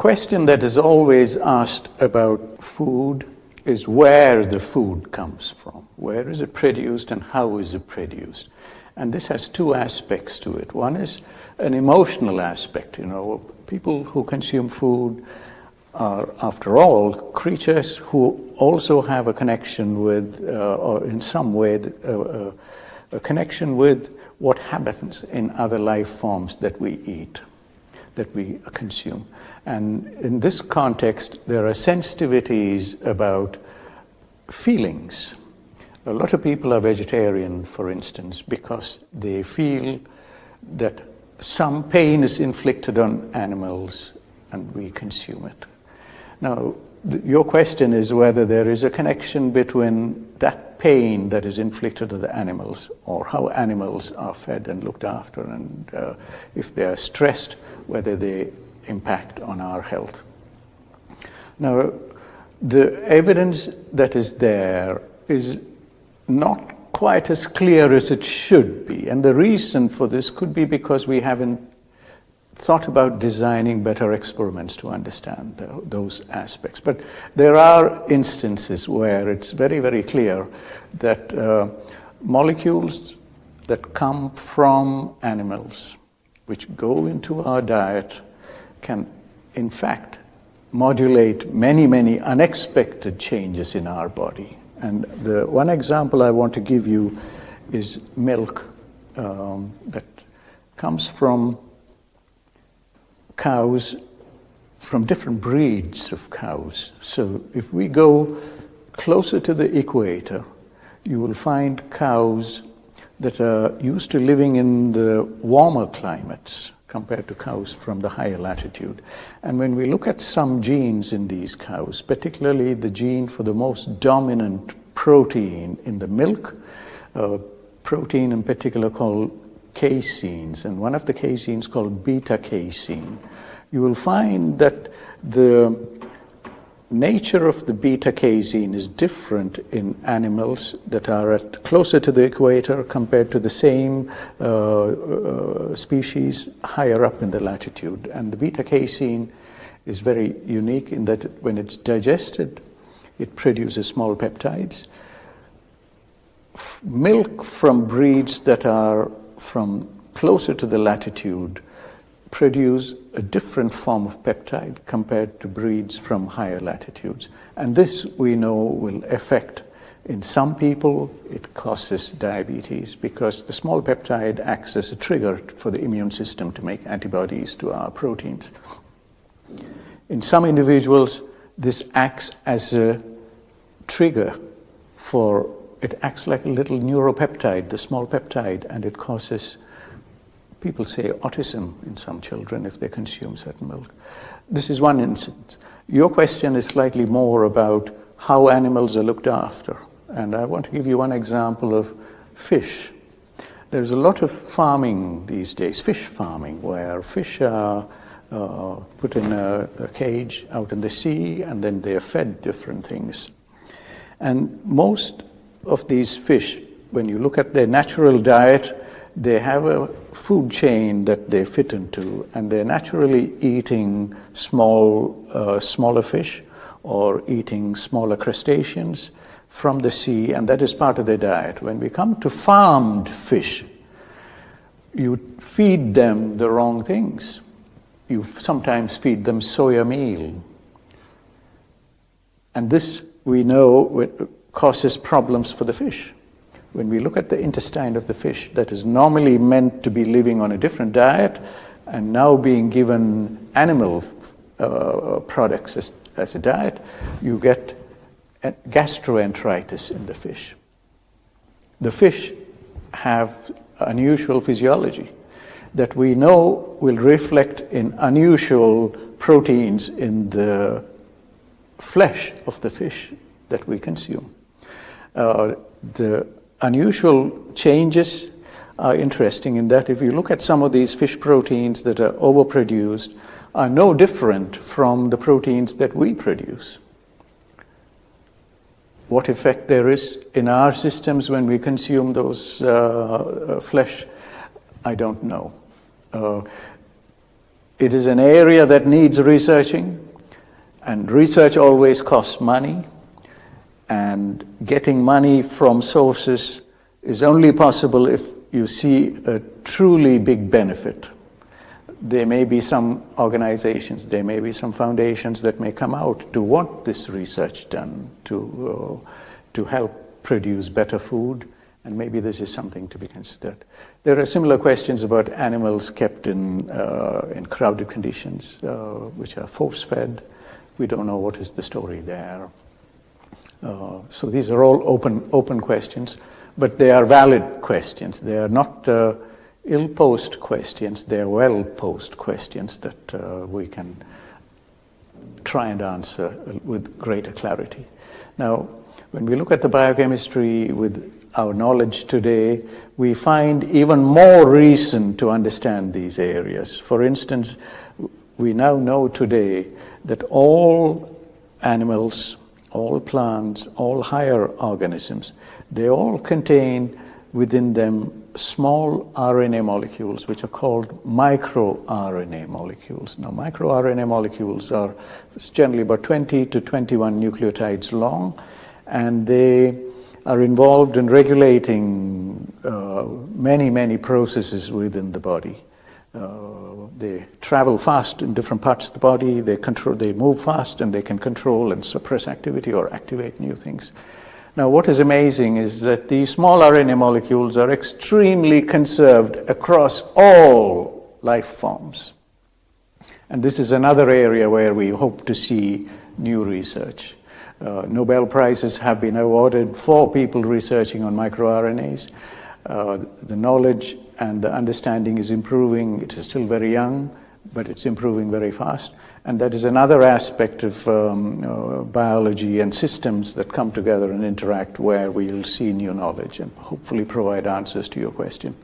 question that is always asked about food is where the food comes from. Where is it produced and how is it produced? And this has two aspects to it. One is an emotional aspect. People who consume food are, after all, creatures who also have a connection with, or in some way, a connection with what happens in other life forms that we eat, that we consume. And in this context, there are sensitivities about feelings. A lot of people are vegetarian, for instance, because they feel that some pain is inflicted on animals and we consume it. Now, your question is whether there is a connection between that pain that is inflicted on the animals, or how animals are fed and looked after, and if they are stressed, whether they impact on our health. Now, the evidence that is there is not quite as clear as it should be, and the reason for this could be because we haven't thought about designing better experiments to understand those aspects. But there are instances where it's very, very clear that molecules that come from animals, which go into our diet, can in fact modulate many, many unexpected changes in our body. And the one example I want to give you is milk that comes from cows, from different breeds of cows. So if we go closer to the equator, you will find cows that are used to living in the warmer climates compared to cows from the higher latitude. And when we look at some genes in these cows, particularly the gene for the most dominant protein in the milk, protein in particular called caseins, and one of the caseins called beta-casein, you will find that the nature of the beta-casein is different in animals that are closer to the equator compared to the same species higher up in the latitude. And the beta-casein is very unique in that when it's digested, it produces small peptides. Milk from breeds that are from closer to the latitude produce a different form of peptide compared to breeds from higher latitudes. And this we know will affect, in some people, it causes diabetes because the small peptide acts as a trigger for the immune system to make antibodies to our proteins. In some individuals, this acts as a trigger for, it acts like a little neuropeptide, the small peptide, and it causes, people say, autism in some children if they consume certain milk. This is one instance. Your question is slightly more about how animals are looked after. And I want to give you one example of fish. There's a lot of farming these days, fish farming, where fish are put in a cage out in the sea, and then they're fed different things. And most of these fish, when you look at their natural diet, they have a food chain that they fit into, and they're naturally eating smaller fish or eating smaller crustaceans from the sea, and that is part of their diet. When we come to farmed fish, you feed them the wrong things. You sometimes feed them soya meal. And this, we know, causes problems for the fish. When we look at the intestine of the fish that is normally meant to be living on a different diet and now being given animal products as a diet, you get gastroenteritis in the fish. The fish have unusual physiology that we know will reflect in unusual proteins in the flesh of the fish that we consume. The unusual changes are interesting in that if you look at some of these fish proteins that are overproduced, are no different from the proteins that we produce. What effect there is in our systems when we consume those flesh, I don't know. It is an area that needs researching, and research always costs money, and getting money from sources is only possible if you see a truly big benefit. There may be some organizations, there may be some foundations that may come out to want this research done to help produce better food, and maybe this is something to be considered. There are similar questions about animals kept in crowded conditions, which are force-fed. We don't know what is the story there. So these are all open questions, but they are valid questions. They are not ill-posed questions, they are well-posed questions that we can try and answer with greater clarity. Now, when we look at the biochemistry with our knowledge today, we find even more reason to understand these areas. For instance, we now know today that all animals, all plants, all higher organisms, they all contain within them small RNA molecules, which are called microRNA molecules. Now, microRNA molecules are generally about 20 to 21 nucleotides long, and they are involved in regulating many processes within the body. They travel fast in different parts of the body, they move fast, and they can control and suppress activity or activate new things. Now, what is amazing is that these small RNA molecules are extremely conserved across all life forms. And this is another area where we hope to see new research. Nobel Prizes have been awarded for people researching on microRNAs. The knowledge and the understanding is improving. It is still very young, but it's improving very fast. And that is another aspect of biology and systems that come together and interact where we'll see new knowledge and hopefully provide answers to your question.